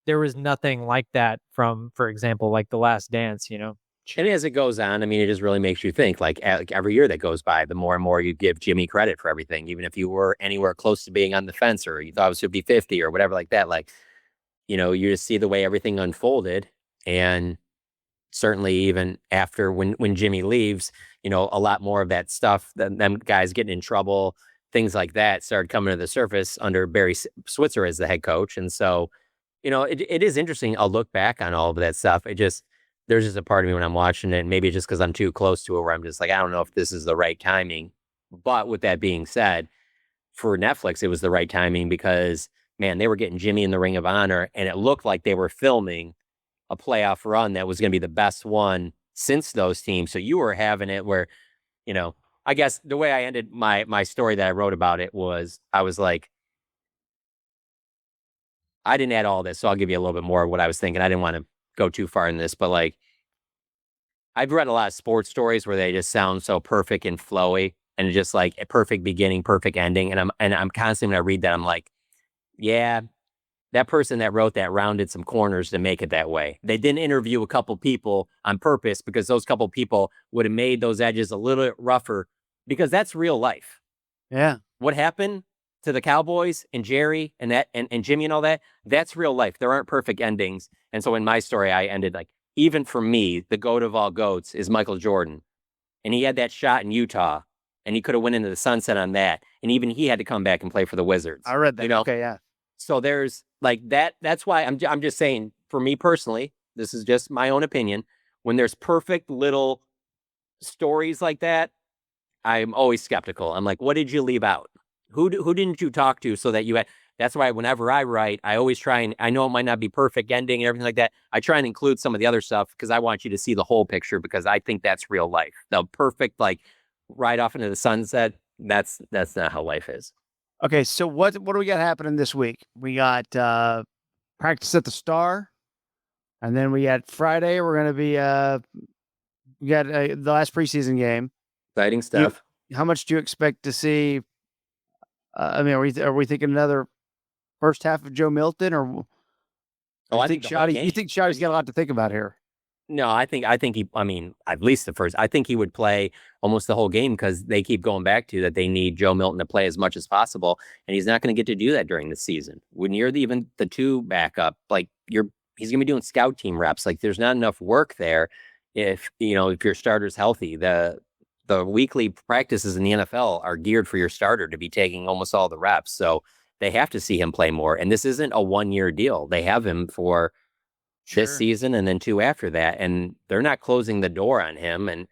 there was nothing like that from, for example, The Last Dance, And as it goes on, I mean, it just really makes you think, every year that goes by, the more and more you give Jimmy credit for everything, even if you were anywhere close to being on the fence or you thought it was 50-50 or whatever like that. You just see the way everything unfolded. And certainly even after when Jimmy leaves, a lot more of that stuff, them guys getting in trouble, things like that started coming to the surface under Barry Switzer as the head coach. And so, it is interesting. I'll look back on all of that stuff. There's just a part of me when I'm watching it, and maybe just because I'm too close to it, where I'm just I don't know if this is the right timing. But with that being said, for Netflix, it was the right timing because, man, they were getting Jimmy in the Ring of Honor, and it looked like they were filming a playoff run that was going to be the best one since those teams. So you were having it where, I guess the way I ended my story that I wrote about it was, I was like, I didn't add all this, so I'll give you a little bit more of what I was thinking. I didn't want to go too far in this, but I've read a lot of sports stories where they just sound so perfect and flowy and just a perfect beginning, perfect ending. And I'm constantly, when I read that, I'm like, yeah, that person that wrote that rounded some corners to make it that way. They didn't interview a couple people on purpose because those couple people would have made those edges a little bit rougher, because that's real life. Yeah. What happened to the Cowboys and Jerry and Jimmy and all that, that's real life. There aren't perfect endings. And so in my story, I ended even for me, the GOAT of all GOATs is Michael Jordan. And he had that shot in Utah, and he could have went into the sunset on that. And even he had to come back and play for the Wizards. I read that. Okay, yeah. So there's that. That's why I'm just saying, for me personally, this is just my own opinion. When there's perfect little stories like that, I'm always skeptical. I'm like, what did you leave out? Who didn't you talk to so that you had? That's why whenever I write, I always try, and I know it might not be perfect ending and everything like that. I try and include some of the other stuff because I want you to see the whole picture, because I think that's real life. The perfect, right off into the sunset, that's not how life is. Okay, so what do we got happening this week? We got practice at the Star, and then we got Friday. We're going to be we got the last preseason game. Exciting stuff. How much do you expect to see? I mean, are we thinking another first half of Joe Milton, or I think Shoddy? You think Shoddy's got a lot to think about here? No, I think he. I mean, at least the first. I think he would play almost the whole game, because they keep going back to that they need Joe Milton to play as much as possible, and he's not going to get to do that during the season. When you're even the two backup, he's going to be doing scout team reps. There's not enough work there. If your starter's healthy, the weekly practices in the NFL are geared for your starter to be taking almost all the reps. So they have to see him play more. And this isn't a 1-year deal. They have him for this season and then 2 after that. And they're not closing the door on him. And,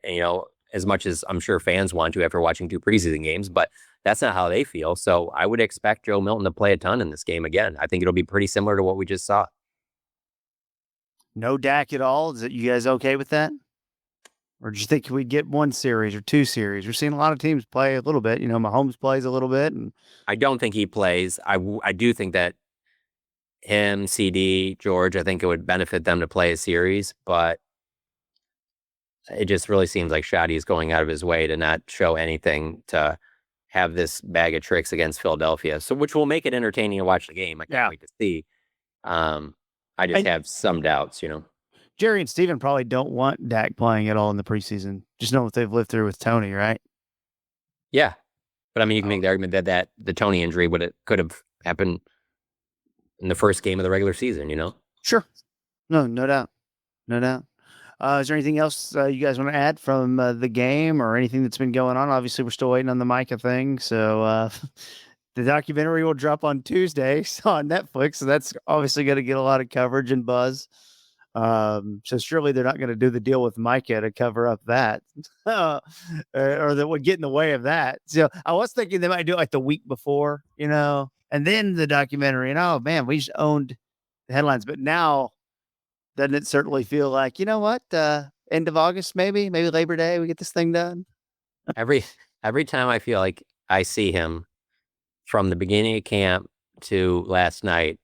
as much as I'm sure fans want to after watching 2 preseason games, but that's not how they feel. So I would expect Joe Milton to play a ton in this game again. I think it'll be pretty similar to what we just saw. No Dak at all. Is it you guys okay with that? Or do you think we'd get one series or two series? We're seeing a lot of teams play a little bit. Mahomes plays a little bit, and I don't think he plays. I do think that him, CD, George, I think it would benefit them to play a series, but it just really seems like Shoddy is going out of his way to not show anything, to have this bag of tricks against Philadelphia. So, which will make it entertaining to watch the game. I can't wait to see. I just have some doubts, Jerry and Steven probably don't want Dak playing at all in the preseason. Just know what they've lived through with Tony, right? Yeah. But I mean, you can make the argument that the Tony injury could have happened in the first game of the regular season, Sure. No doubt. No doubt. Is there anything else you guys want to add from the game or anything that's been going on? Obviously, we're still waiting on the Micah thing. So the documentary will drop on Tuesday on Netflix. So that's obviously going to get a lot of coverage and buzz. So surely they're not going to do the deal with Micah to cover up that or that would get in the way of that. So I was thinking they might do it like the week before, and then the documentary. And oh man, we just owned the headlines. But now, doesn't it certainly feel like, you know what? End of August, maybe Labor Day, we get this thing done. Every time I feel like I see him from the beginning of camp to last night,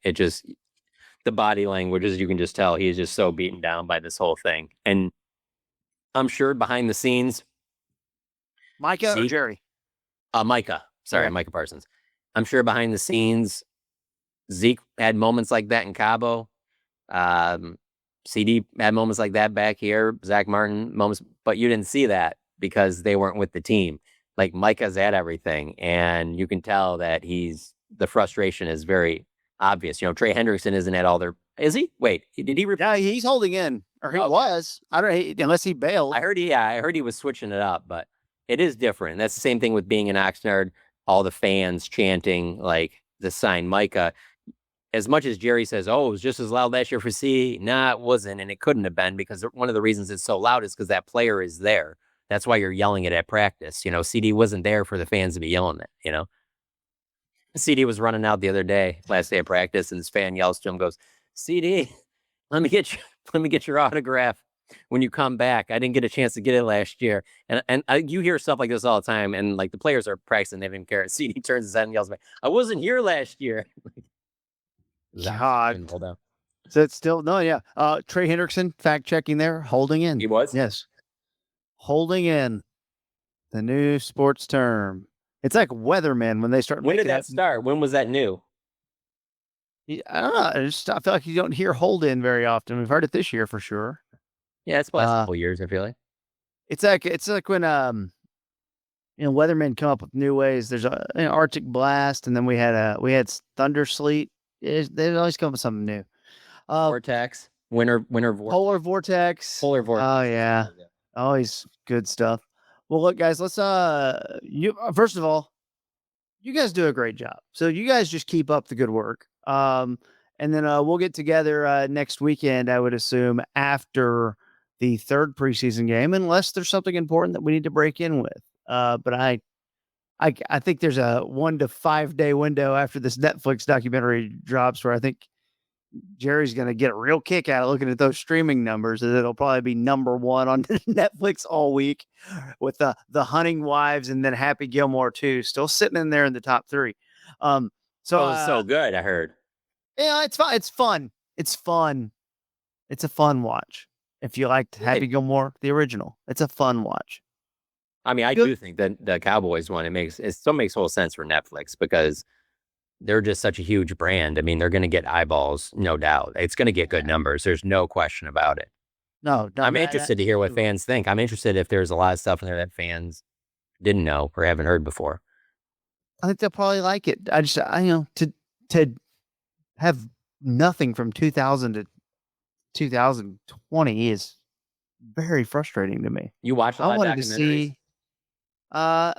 the body language, as you can just tell, he's just so beaten down by this whole thing. And I'm sure behind the scenes, Micah or Jerry? Micah. Sorry, Okay. Micah Parsons. I'm sure behind the scenes, Zeke had moments like that in Cabo. CD had moments like that back here. Zach Martin moments, but you didn't see that because they weren't with the team. Like Micah's at everything, and you can tell that the frustration is very obvious. Trey Hendrickson isn't at all is he? Wait, did he? Yeah, he's holding in, or he was. I don't, unless he bailed. I heard he was switching it up, but it is different. That's the same thing with being in Oxnard. All the fans chanting like the sign Micah. As much as Jerry says, oh, it was just as loud last year for CD, nah, it wasn't, and it couldn't have been, because one of the reasons it's so loud is because that player is there. That's why you're yelling it at practice. CD wasn't there for the fans to be yelling it, CD was running out the other day, last day of practice, and this fan yells to him, goes, CD, let me get your autograph when you come back. I didn't get a chance to get it last year. And you hear stuff like this all the time, and like the players are practicing, they don't even care. CD turns his head and yells back, I wasn't here last year. God. So it's still Trey Hendrickson, fact checking there, holding in. He was? Yes. Holding in, the new sports term. It's like weathermen when they start. When did that start? When was that new? I don't know. I feel like you don't hear hold in very often. We've heard it this year for sure. Yeah, it's the last couple years, I feel like. It's like when weathermen come up with new ways. There's an Arctic blast, and then we had thunder sleet. They always come up with something new. Vortex, winter vortex. Polar vortex. Polar vortex. Oh yeah, always good stuff. Well, look, guys, let's first of all, you guys do a great job. So you guys just keep up the good work. And then we'll get together next weekend, I would assume, after the third preseason game, unless there's something important that we need to break in with. But I think there's a 1 to 5 day window after this Netflix documentary drops where I think Jerry's going to get a real kick out of looking at those streaming numbers, and it'll probably be number one on Netflix all week with the Hunting Wives and then Happy Gilmore too, still sitting in there in the top 3. So it's so good, I heard. Yeah, it's fun. It's fun. It's fun. It's a fun watch. If you liked Happy Gilmore, the original, it's a fun watch. I mean, I do think that the Cowboys one, it still makes whole sense for Netflix because they're just such a huge brand. I mean, they're going to get eyeballs, no doubt. It's going to get good numbers. There's no question about it. No, I'm interested to hear what fans think. I'm interested if there's a lot of stuff in there that fans didn't know or haven't heard before. I think they'll probably like it. To have nothing from 2000 to 2020 is very frustrating to me. You watch a lot of documentaries? To see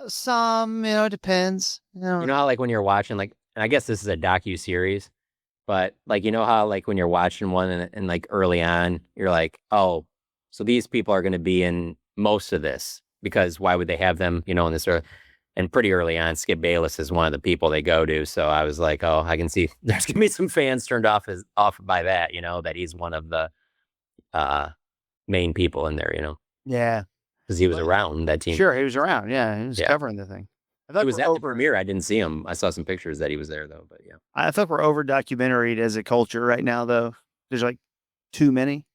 some, it depends. You know how like when you're watching and I guess this is a docu-series, but like, you know how like when you're watching one and like early on, you're like, oh, so these people are going to be in most of this because why would they have them, in this early? And pretty early on, Skip Bayless is one of the people they go to. So I was like, oh, I can see there's going to be some fans turned off by that, that he's one of the main people in there, Yeah. because he was around that team. Sure, he was around. Yeah, he was covering the thing. I thought He was we're at the premiere. I didn't see him. I saw some pictures that he was there, though. But yeah, I thought we're over documentaried as a culture right now, though. There's like too many.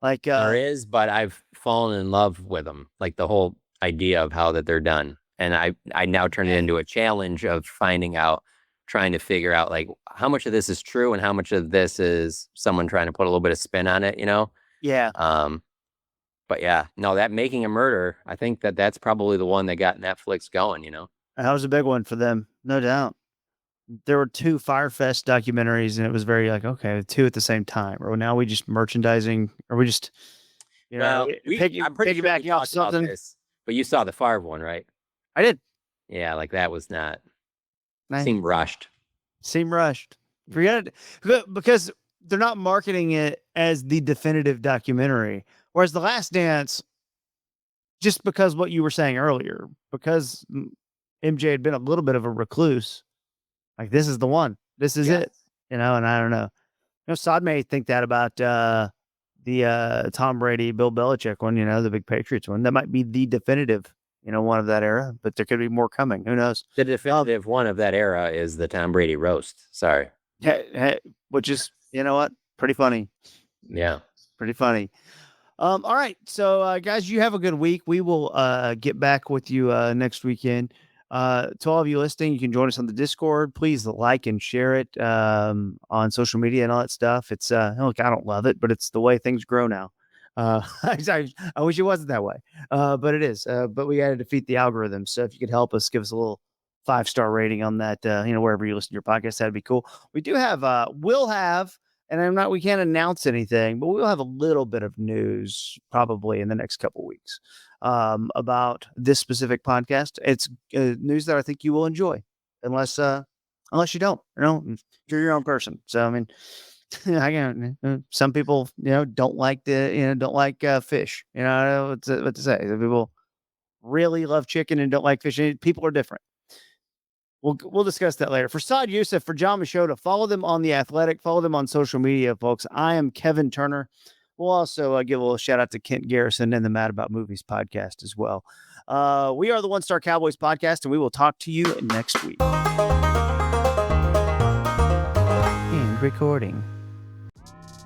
Like there is, but I've fallen in love with them. Like the whole idea of how that they're done, and I now turn it into a challenge of trying to figure out like how much of this is true and how much of this is someone trying to put a little bit of spin on it. Yeah. But yeah, no, that Making a Murder, I think that's probably the one that got Netflix going. That was a big one for them, no doubt. There were 2 Firefest documentaries, and it was very like, okay, 2 at the same time. Or now we just merchandising, or we just, I'm pretty sure we piggybacking off talked about something. this, but you saw the Favre one, right? I did. Yeah, like that was not Nice. seemed rushed. Forget it, because they're not marketing it as the definitive documentary. Whereas The Last Dance, just because what you were saying earlier, because MJ had been a little bit of a recluse, like this is the one. This is it. And I don't know. Saad may think that about the Tom Brady, Bill Belichick one, the big Patriots one. That might be the definitive, one of that era, but there could be more coming. Who knows? The definitive one of that era is the Tom Brady roast. Sorry. Which is, what? Pretty funny. Yeah. Pretty funny. All right. So, guys, you have a good week. We will get back with you next weekend. To all of you listening, you can join us on the Discord. Please like and share it on social media and all that stuff. It's look, I don't love it, but it's the way things grow now. I wish it wasn't that way, but it is. But we got to defeat the algorithm. So if you could help us, give us a little 5-star rating on that, wherever you listen to your podcast, that'd be cool. We do have, and we can't announce anything, but we'll have a little bit of news probably in the next couple weeks about this specific podcast. It's news that I think you will enjoy, unless you don't, you're your own person. So, I mean, some people, don't like fish, I don't know what to say. Some people really love chicken and don't like fish. People are different. We'll discuss that later. For Saad Youssef, for John Machota, follow them on The Athletic. Follow them on social media, folks. I am Kevin Turner. We'll also give a little shout out to Kent Garrison and the Mad About Movies podcast as well. We are the One Star Cowboys podcast, and we will talk to you next week. And recording.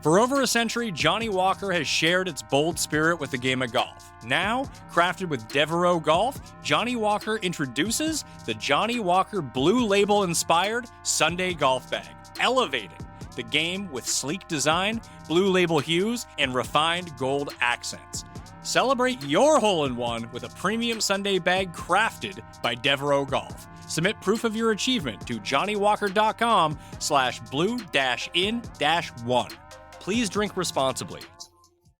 For over a century, Johnny Walker has shared its bold spirit with the game of golf. Now, crafted with Devereaux Golf, Johnny Walker introduces the Johnny Walker Blue Label-inspired Sunday Golf Bag, elevating the game with sleek design, blue label hues, and refined gold accents. Celebrate your hole-in-one with a premium Sunday bag crafted by Devereaux Golf. Submit proof of your achievement to johnnywalker.com/blue-in-1. Please drink responsibly.